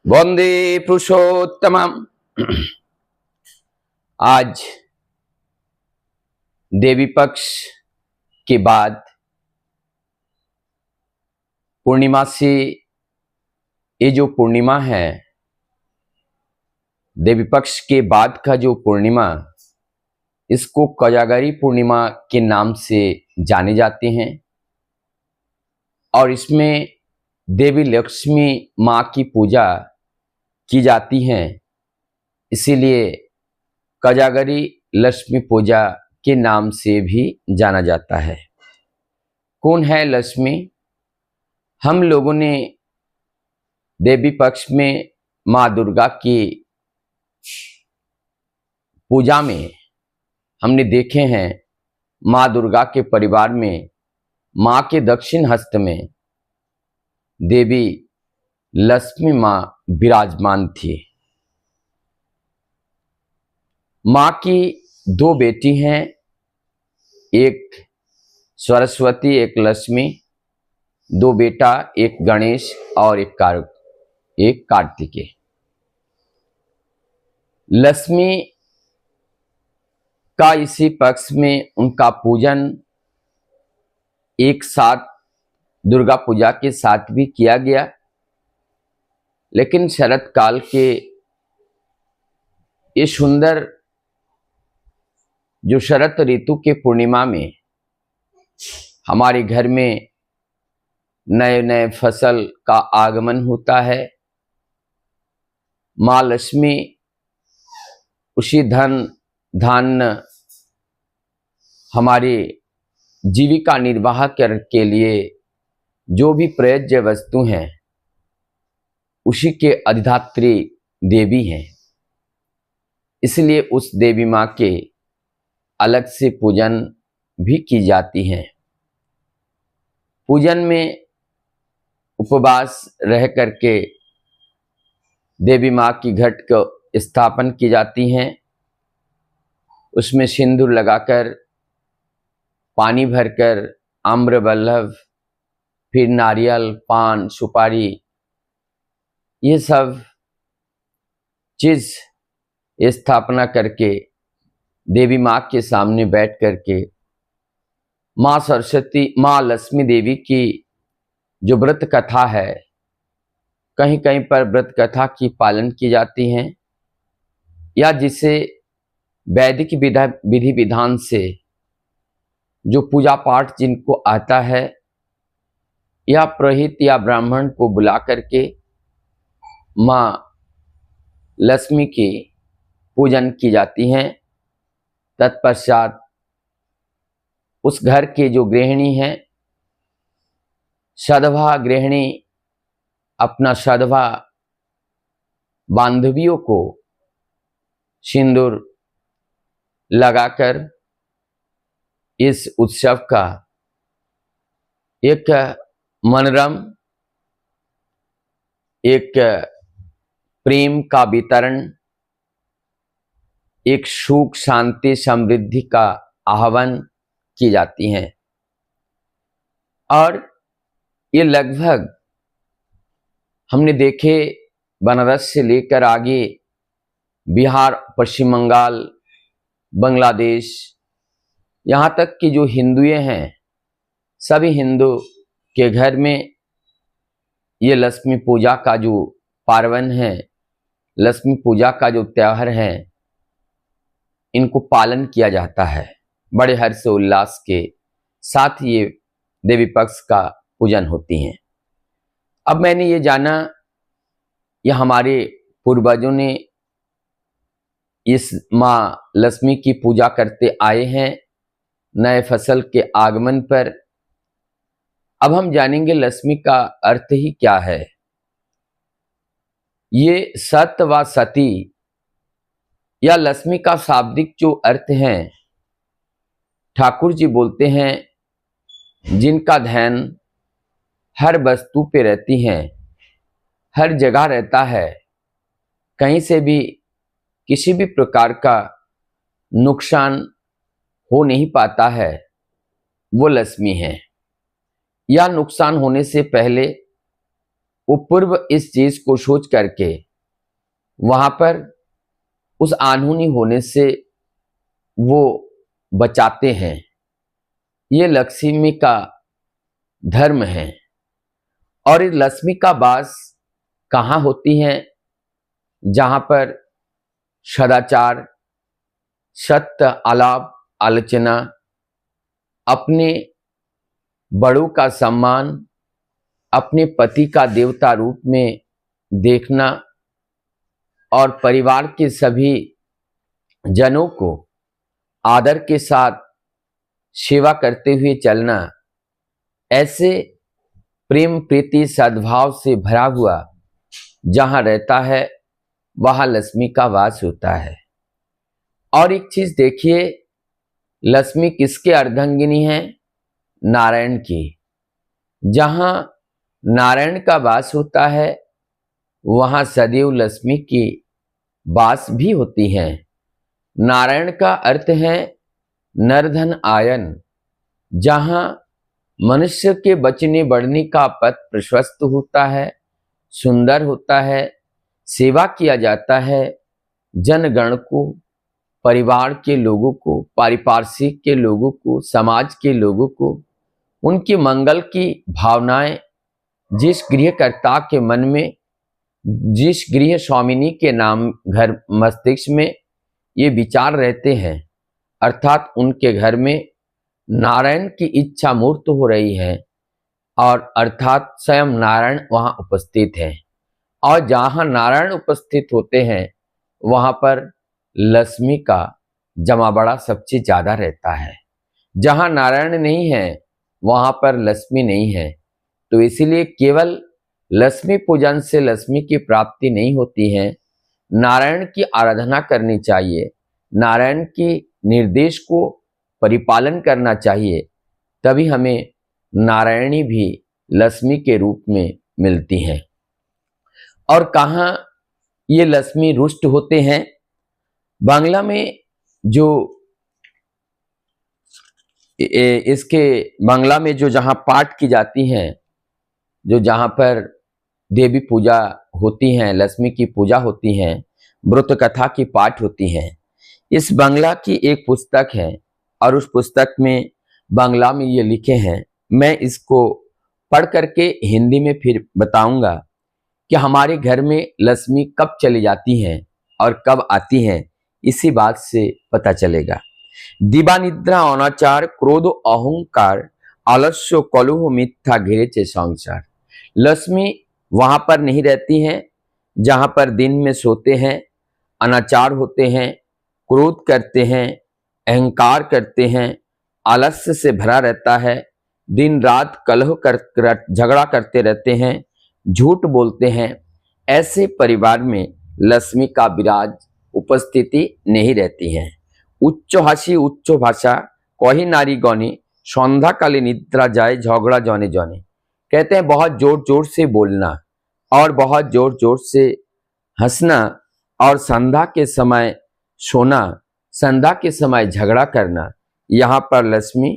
वंदे पुरुषोत्तमम। आज देवी पक्ष के बाद पूर्णिमा से ये जो पूर्णिमा है, देवी पक्ष के बाद का जो पूर्णिमा, इसको कोजागरी पूर्णिमा के नाम से जाने जाते हैं। और इसमें देवी लक्ष्मी माँ की पूजा की जाती है, इसीलिए कोजागरी लक्ष्मी पूजा के नाम से भी जाना जाता है। कौन है लक्ष्मी? हम लोगों ने देवी पक्ष में माँ दुर्गा की पूजा में हमने देखे हैं, माँ दुर्गा के परिवार में माँ के दक्षिण हस्त में देवी लक्ष्मी माँ विराजमान थी। माँ की दो बेटी हैं, एक सरस्वती एक लक्ष्मी, दो बेटा, एक गणेश और एक कार्तिकेय। लक्ष्मी का इसी पक्ष में उनका पूजन एक साथ दुर्गा पूजा के साथ भी किया गया, लेकिन शरत काल के ये सुंदर जो शरत ऋतु के पूर्णिमा में हमारे घर में नए नए फसल का आगमन होता है। माँ लक्ष्मी उसी धन धान्य हमारी जीविका निर्वाह के लिए जो भी प्रयोज्य वस्तु हैं, उसी के अधिधात्री देवी हैं। इसलिए उस देवी माँ के अलग से पूजन भी की जाती है। पूजन में उपवास रह करके देवी माँ की घट को स्थापन की जाती हैं। उसमें सिंदूर लगाकर, पानी भरकर, आम्र वल्लभ, फिर नारियल, पान, सुपारी, ये सब चीज स्थापना करके देवी माँ के सामने बैठ करके माँ सरस्वती, माँ लक्ष्मी देवी की जो व्रत कथा है, कहीं कहीं पर व्रत कथा की पालन की जाती हैं, या जिसे वैदिक विधि विधान से जो पूजा पाठ जिनको आता है, या पुरोहित या ब्राह्मण को बुला करके माँ लक्ष्मी की पूजन की जाती हैं। तत्पश्चात उस घर के जो गृहिणी हैं, सधवा गृहिणी अपना सधवा बांधवियों को सिंदूर लगाकर इस उत्सव का एक मनोरम, एक प्रेम का वितरण, एक सुख शांति समृद्धि का आह्वान की जाती हैं। और ये लगभग हमने देखे बनारस से लेकर आगे बिहार, पश्चिम बंगाल, बांग्लादेश, यहाँ तक कि जो हिंदुए हैं, सभी हिंदू के घर में ये लक्ष्मी पूजा का जो पार्वन है, लक्ष्मी पूजा का जो त्योहार है, इनको पालन किया जाता है। बड़े हर्ष उल्लास के साथ ये देवी पक्ष का पूजन होती हैं। अब मैंने ये जाना, यह हमारे पूर्वजों ने इस माँ लक्ष्मी की पूजा करते आए हैं नए फसल के आगमन पर। अब हम जानेंगे लक्ष्मी का अर्थ ही क्या है। ये सत व सती या लक्ष्मी का शाब्दिक जो अर्थ है, ठाकुर जी बोलते हैं जिनका ध्यान हर वस्तु पे रहती हैं, हर जगह रहता है, कहीं से भी किसी भी प्रकार का नुकसान हो नहीं पाता है, वो लक्ष्मी है। या नुकसान होने से पहले वो पूर्व इस चीज को सोच करके वहां पर उस अनहोनी होने से वो बचाते हैं। ये लक्ष्मी का धर्म है। और इस लक्ष्मी का वास कहाँ होती है? जहां पर सदाचार, सत्य आलाप आलोचना, अपने बड़ों का सम्मान, अपने पति का देवता रूप में देखना और परिवार के सभी जनों को आदर के साथ सेवा करते हुए चलना, ऐसे प्रेम प्रीति सद्भाव से भरा हुआ जहां रहता है वहां लक्ष्मी का वास होता है। और एक चीज देखिए, लक्ष्मी किसके अर्धांगिनी है? नारायण की। जहां नारायण का वास होता है वहां सदैव लक्ष्मी की वास भी होती है। नारायण का अर्थ है नरधन आयन। जहां मनुष्य के बचने बढ़ने का पथ प्रशस्त होता है, सुंदर होता है, सेवा किया जाता है, जनगण को, परिवार के लोगों को, पारिपार्श्विक के लोगों को, समाज के लोगों को, उनके मंगल की भावनाएं जिस गृहकर्ता के मन में, जिस गृह स्वामिनी के नाम घर मस्तिष्क में ये विचार रहते हैं, अर्थात उनके घर में नारायण की इच्छा मूर्त हो रही है और अर्थात स्वयं नारायण वहां उपस्थित है। और जहां नारायण उपस्थित होते हैं वहां पर लक्ष्मी का जमावड़ा सबसे ज्यादा रहता है। जहां नारायण नहीं है वहां पर लक्ष्मी नहीं है। तो इसीलिए केवल लक्ष्मी पूजन से लक्ष्मी की प्राप्ति नहीं होती है, नारायण की आराधना करनी चाहिए, नारायण की निर्देश को परिपालन करना चाहिए, तभी हमें नारायणी भी लक्ष्मी के रूप में मिलती हैं। और कहाँ ये लक्ष्मी रुष्ट होते हैं? बांग्ला में जो इसके बांग्ला में जो जहाँ पाठ की जाती हैं, जो जहाँ पर देवी पूजा होती हैं, लक्ष्मी की पूजा होती हैं, व्रत कथा की पाठ होती हैं, इस बांग्ला की एक पुस्तक है और उस पुस्तक में बांग्ला में ये लिखे हैं। मैं इसको पढ़ करके हिंदी में फिर बताऊंगा कि हमारे घर में लक्ष्मी कब चली जाती हैं और कब आती हैं, इसी बात से पता चलेगा। दिवानिद्रा अनाचार क्रोध अहंकार आलस्य कलह मिथ्या घेरे संसार। लक्ष्मी वहां पर नहीं रहती हैं जहां पर दिन में सोते हैं, अनाचार होते हैं, क्रोध करते हैं, अहंकार करते हैं, आलस्य से भरा रहता है, दिन रात कलह कर झगड़ा करते रहते हैं, झूठ बोलते हैं। ऐसे परिवार में लक्ष्मी का विराज उपस्थिति नहीं रहती है। उच्च हासी उच्च भाषा कही नारी गणी संध्या काले निद्रा जाए झगड़ा जने जने। कहते हैं बहुत जोर जोर से बोलना और बहुत जोर जोर से हंसना और संध्या के समय सोना, संध्या के समय झगड़ा करना, यहाँ पर लक्ष्मी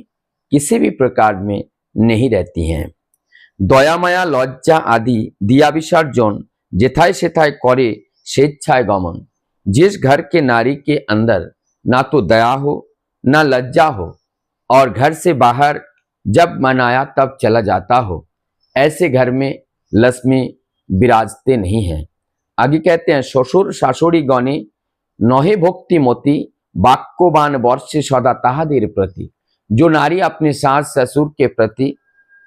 किसी भी प्रकार में नहीं रहती हैं। दया माया लज्जा आदि दिया विसर्जन जेथाय सेथाय करे स्वेच्छाय गमन। जिस घर के नारी के अंदर ना तो दया हो ना लज्जा हो और घर से बाहर जब मन आया तब चला जाता हो, ऐसे घर में लक्ष्मी विराजते नहीं हैं। आगे कहते हैं ससुर शाশুড়ি गणे नहे भक्ति मोती वाक्यवान वर्षे सदा ताहादेर प्रति। जो नारी अपने सास ससुर के प्रति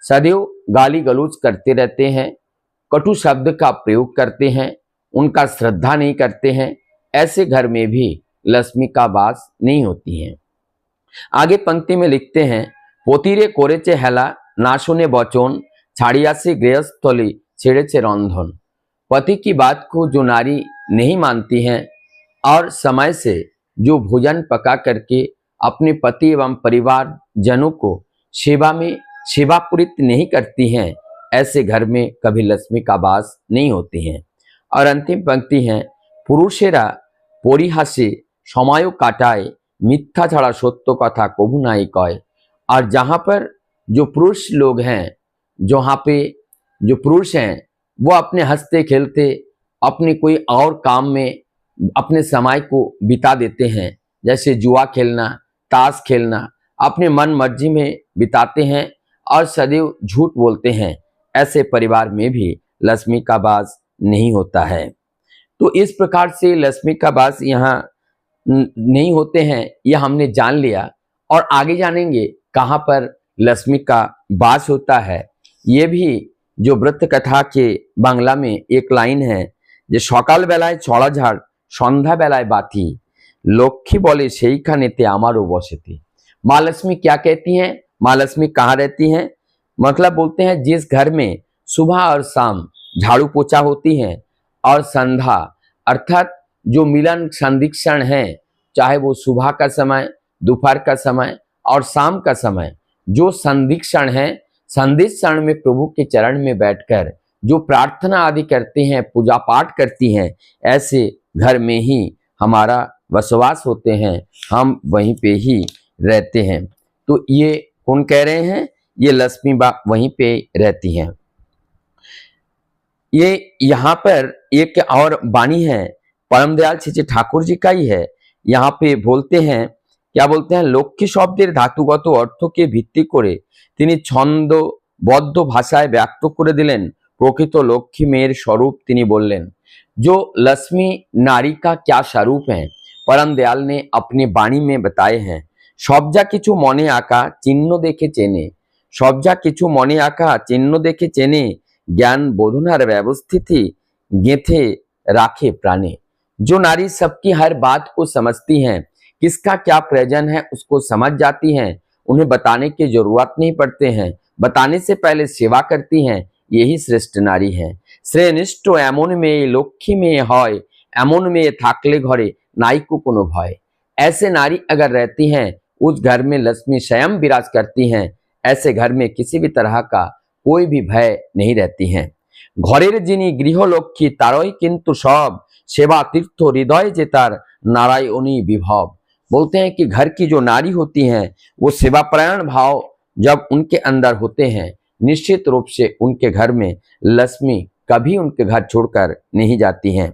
सदैव गाली गलौज करते रहते हैं, कटु शब्द का प्रयोग करते हैं, उनका श्रद्धा नहीं करते हैं, ऐसे घर में भी लक्ष्मी का वास नहीं होती है। आगे पंक्ति में लिखते हैं पतिरे करेছে हेला ना शुने वचन छाड़ियाছে गृहस्थली छेड़ेছে रंधन। पति की बात को जो नारी नहीं मानती हैं और समय से जो भोजन पका करके अपने पति एवं परिवार जनों को सेवा में सेवापूरित नहीं करती हैं, ऐसे घर में कभी लक्ष्मी का वास नहीं होती हैं। और अंतिम पंक्ति है पुरुषेरा परिहासे समय काटाए मिथ्या छाड़ा सत्य कथा कभू नाई कय। और जहाँ पर जो पुरुष लोग हैं, जहाँ पे जो पुरुष हैं वो अपने हंसते खेलते अपने कोई और काम में अपने समय को बिता देते हैं, जैसे जुआ खेलना, ताश खेलना, अपने मन मर्जी में बिताते हैं और सदैव झूठ बोलते हैं। ऐसे परिवार में भी लक्ष्मी का वास नहीं होता है। तो इस प्रकार से लक्ष्मी का वास यहाँ नहीं होते हैं, यह हमने जान लिया। और आगे जानेंगे कहाँ पर लक्ष्मी का वास होता है। ये भी जो व्रत कथा के बांग्ला में एक लाइन है, যে সকাল বেলায় ছড়া ঝাড় সন্ধ্যা বেলায় বাতি লক্ষ্মী বলে সেইখানেতে আমারও বসেতে। माँ लक्ष्मी क्या कहती हैं? माँ लक्ष्मी कहाँ रहती हैं? मतलब बोलते हैं जिस घर में सुबह और शाम झाड़ू पोछा होती हैं और संध्या अर्थात जो मिलन संधिक्षण है, चाहे वो सुबह का समय, दोपहर का समय और शाम का समय, जो संधिक्षण है, संधिक्षण में प्रभु के चरण में बैठकर जो प्रार्थना आदि करते हैं, पूजा पाठ करती हैं, ऐसे घर में ही हमारा बसवास होते हैं, हम वहीं पे ही रहते हैं। तो ये कौन कह रहे हैं? ये लक्ष्मी बा वहीं पे रहती हैं। ये यहाँ पर एक और वाणी है, परम दयाल श्री ठाकुर जी का ही है। यहाँ पे बोलते हैं, क्या बोलते हैं? लक्ष्मी शब्देर धातुगत अर्थके भित्ति करे तिनि छंदबद्ध भाषाय व्यक्त करे दिलेन प्रकृत लक्ष्मी मेयर स्वरूप। तिनि बोललेन जो लक्ष्मी नारी का क्या स्वरूप है, परम दयाल ने अपने वाणी में बताए हैं। सबजा किछु मने आका चिन्ह देखे चेने, सबजा किछु मने आका चिन्ह देखे चेने, ज्ञान बोधनार व्यवस्थिति गेथे राखे प्राणे। जो नारी सबकी हर बात को समझती हैं, किसका क्या प्रयोजन है उसको समझ जाती हैं, उन्हें बताने की जरूरत नहीं पड़ते हैं, बताने से पहले सेवा करती हैं, यही श्रेष्ठ नारी है। श्रेष्ठ एमन में लक्ष्मी में हय, एमन में थाकले घरे नाईको कोनो भय। ऐसे नारी अगर रहती हैं, उस घर में लक्ष्मी स्वयं विराज करती हैं, ऐसे घर में किसी भी तरह का कोई भी भय नहीं रहती हैं। घरेर जिनी गृहलक्ष्मी तारई किंतु सब, सेवा तीर्थ हृदय जेतार नारायणी विभव। बोलते हैं कि घर की जो नारी होती हैं, वो सेवापरायण भाव जब उनके अंदर होते हैं, निश्चित रूप से उनके घर में लक्ष्मी कभी उनके घर छोड़कर नहीं जाती हैं।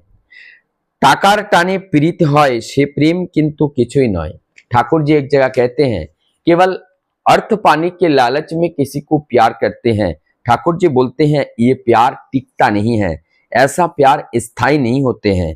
टाकार टाने प्रीत है से प्रेम किंतु किछुई नय। ठाकुर जी एक जगह कहते हैं, केवल अर्थ पाने के लालच में किसी को प्यार करते हैं। ठाकुर जी बोलते हैं ये प्यार टिकता नहीं है, ऐसा प्यार स्थायी नहीं होते हैं।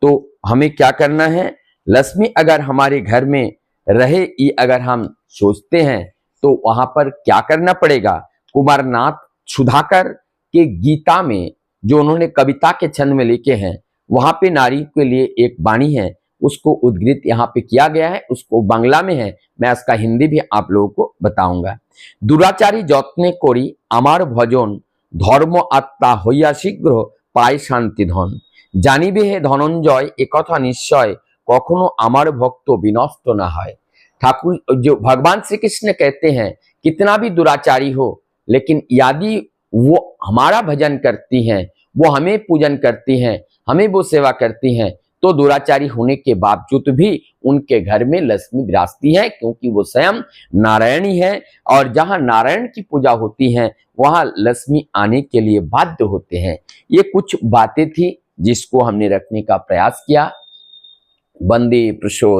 तो हमें क्या करना है? लक्ष्मी अगर हमारे घर में रहे, ये अगर हम सोचते हैं, तो वहां पर क्या करना पड़ेगा? कुमारनाथ सुधाकर के गीता में जो उन्होंने कविता के छंद में लिखे हैं, वहां पे नारी के लिए एक वाणी है, उसको उद्धृत यहाँ पे किया गया है, उसको बांग्ला में है, मैं इसका हिंदी भी आप लोगों को बताऊंगा। दुराचारी যত্নে করি আমার ভজন, ধর্ম আত্মা হইয়া শীঘ্র পায় শান্তি ধন। জানিবে হে ধনঞ্জয় একথা নিশ্চয়, কখনো আমার ভক্ত বিনষ্ট না হয়। ठाकुर जो भगवान श्री कृष्ण कहते हैं, कितना भी दुराचारी हो, लेकिन यदि वो हमारा भजन करती हैं, वो हमें पूजन करती हैं, हमें वो सेवा करती हैं, तो दुराचारी होने के बावजूद भी उनके घर में लक्ष्मी विराजती है, क्योंकि वो स्वयं नारायणी है। और जहां नारायण की पूजा होती है, वहां लक्ष्मी आने के लिए बाध्य होते हैं। ये कुछ बातें थी जिसको हमने रखने का प्रयास किया। वंदे पुरुषोत्तम।